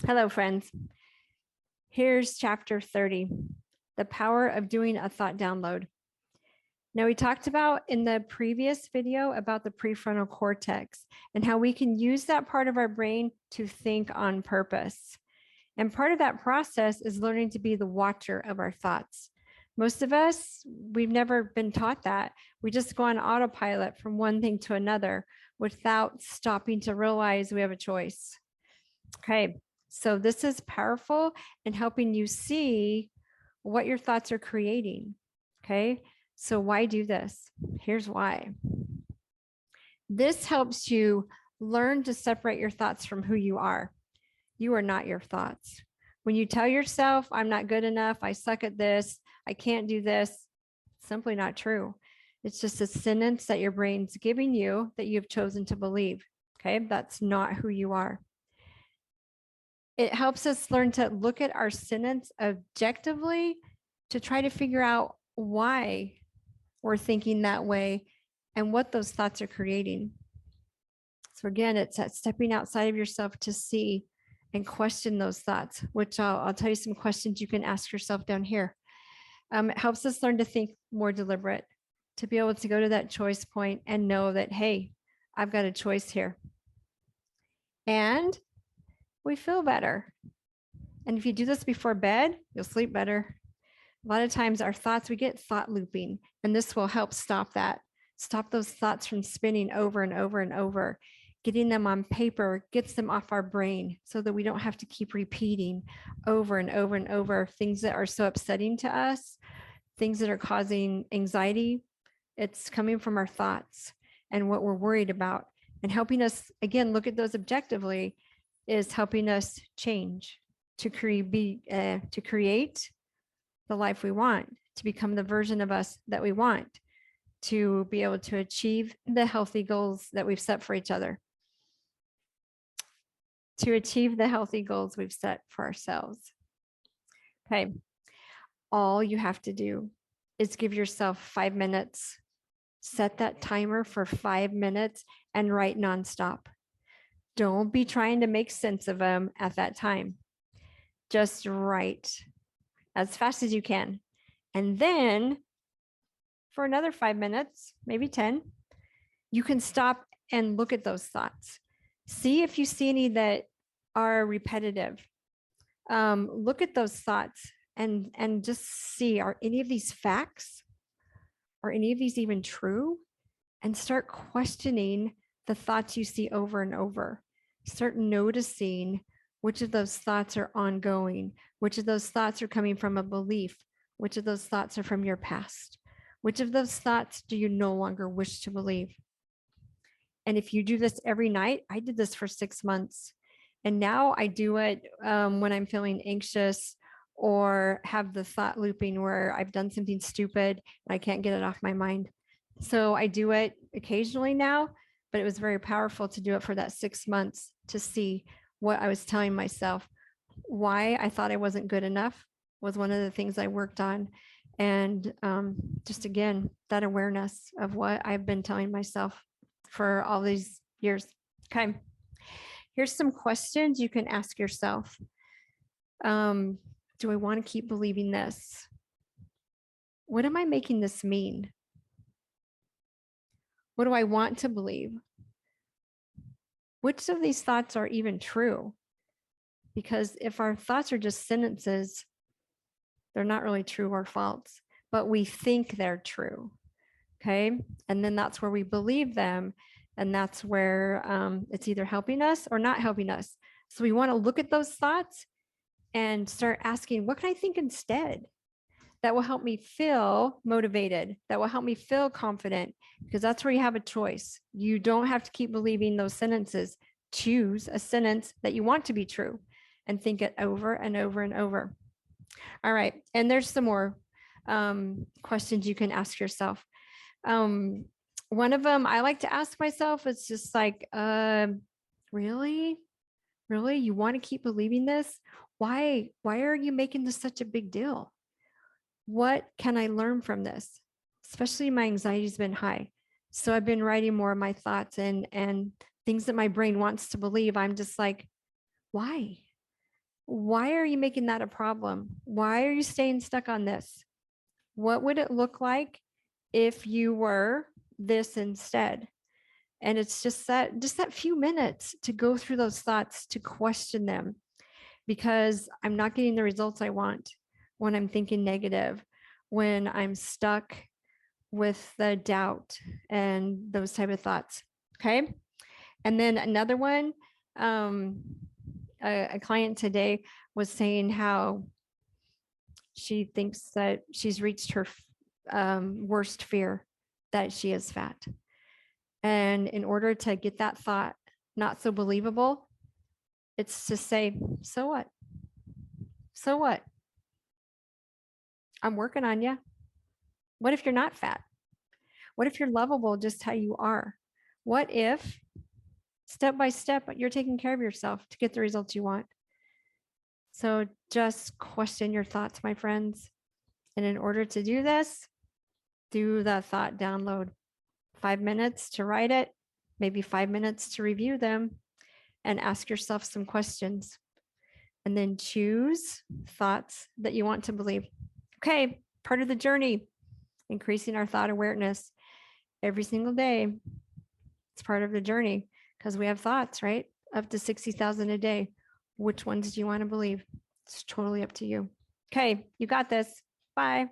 Hello, friends. Here's chapter 30, the power of doing a thought download. Now, we talked about in the previous video about the prefrontal cortex and how we can use that part of our brain to think on purpose. And part of that process is learning to be the watcher of our thoughts. Most of us, we've never been taught that. We just go on autopilot from one thing to another without stopping to realize we have a choice. Okay, so this is powerful in helping you see what your thoughts are creating. Okay, so why do this? Here's why. This helps you learn to separate your thoughts from who you are. You are not your thoughts. When you tell yourself, I'm not good enough, I suck at this, I can't do this, simply not true. It's just a sentence that your brain's giving you that you've chosen to believe. Okay, that's not who you are. It helps us learn to look at our sentence objectively to try to figure out why we're thinking that way and what those thoughts are creating. So again, it's that stepping outside of yourself to see and question those thoughts, which I'll tell you some questions you can ask yourself down here. It helps us learn to think more deliberate, to be able to go to that choice point and know that, hey, I've got a choice here. And we feel better. And if you do this before bed, you'll sleep better. A lot of times our thoughts, we get thought looping, and this will help stop that. Stop those thoughts from spinning over and over and over. Getting them on paper gets them off our brain so that we don't have to keep repeating over and over and over things that are so upsetting to us, things that are causing anxiety. It's coming from our thoughts and what we're worried about. And helping us, again, look at those objectively is helping us change to create the life we want, to become the version of us that we want, to be able to achieve the healthy goals that we've set for each other, to achieve the healthy goals we've set for ourselves. Okay, all you have to do is give yourself 5 minutes, set that timer for 5 minutes and write nonstop. Don't be trying to make sense of them at that time. Just write as fast as you can. And then for another 5 minutes, maybe 10, you can stop and look at those thoughts. See if you see any that are repetitive. Look at those thoughts and just see, are any of these facts? Are any of these even true? And start questioning the thoughts you see over and over. Start noticing which of those thoughts are ongoing, which of those thoughts are coming from a belief, which of those thoughts are from your past, which of those thoughts do you no longer wish to believe. And if you do this every night, I did this for 6 months. And now I do it when I'm feeling anxious or have the thought looping where I've done something stupid and I can't get it off my mind. So I do it occasionally now, but it was very powerful to do it for that 6 months to see what I was telling myself. Why I thought I wasn't good enough was one of the things I worked on. And just again, that awareness of what I've been telling myself for all these years. Okay. Here's some questions you can ask yourself. Do I want to keep believing this? What am I making this mean? What do I want to believe? Which of these thoughts are even true? Because if our thoughts are just sentences, they're not really true or false, but we think they're true. Okay. And then that's where we believe them. And that's where it's either helping us or not helping us. So we want to look at those thoughts and start asking, what can I think instead? That will help me feel motivated, that will help me feel confident, because that's where you have a choice. You don't have to keep believing those sentences. Choose a sentence that you want to be true and think it over and over and over. All right. And there's some more questions you can ask yourself. One of them I like to ask myself is just like, really? Really? You want to keep believing this? Why are you making this such a big deal? What can I learn from this? Especially my anxiety's been high. So I've been writing more of my thoughts and things that my brain wants to believe. I'm just like, why? Why are you making that a problem? Why are you staying stuck on this? What would it look like if you were this instead? And it's just that few minutes to go through those thoughts, to question them, because I'm not getting the results I want when I'm thinking negative, when I'm stuck with the doubt and those type of thoughts. Okay. And then another one, a client today was saying how she thinks that she's reached her worst fear, that she is fat. And in order to get that thought not so believable, it's to say, so what? So what? I'm working on you. What if you're not fat? What if you're lovable just how you are? What if step by step you're taking care of yourself to get the results you want? So just question your thoughts, my friends. And in order to do this, do the thought download. 5 minutes to write it, maybe 5 minutes to review them, and ask yourself some questions. And then choose thoughts that you want to believe. Okay, part of the journey, increasing our thought awareness every single day. It's part of the journey because we have thoughts, right? Up to 60,000 a day. Which ones do you want to believe? It's totally up to you. Okay, you got this. Bye.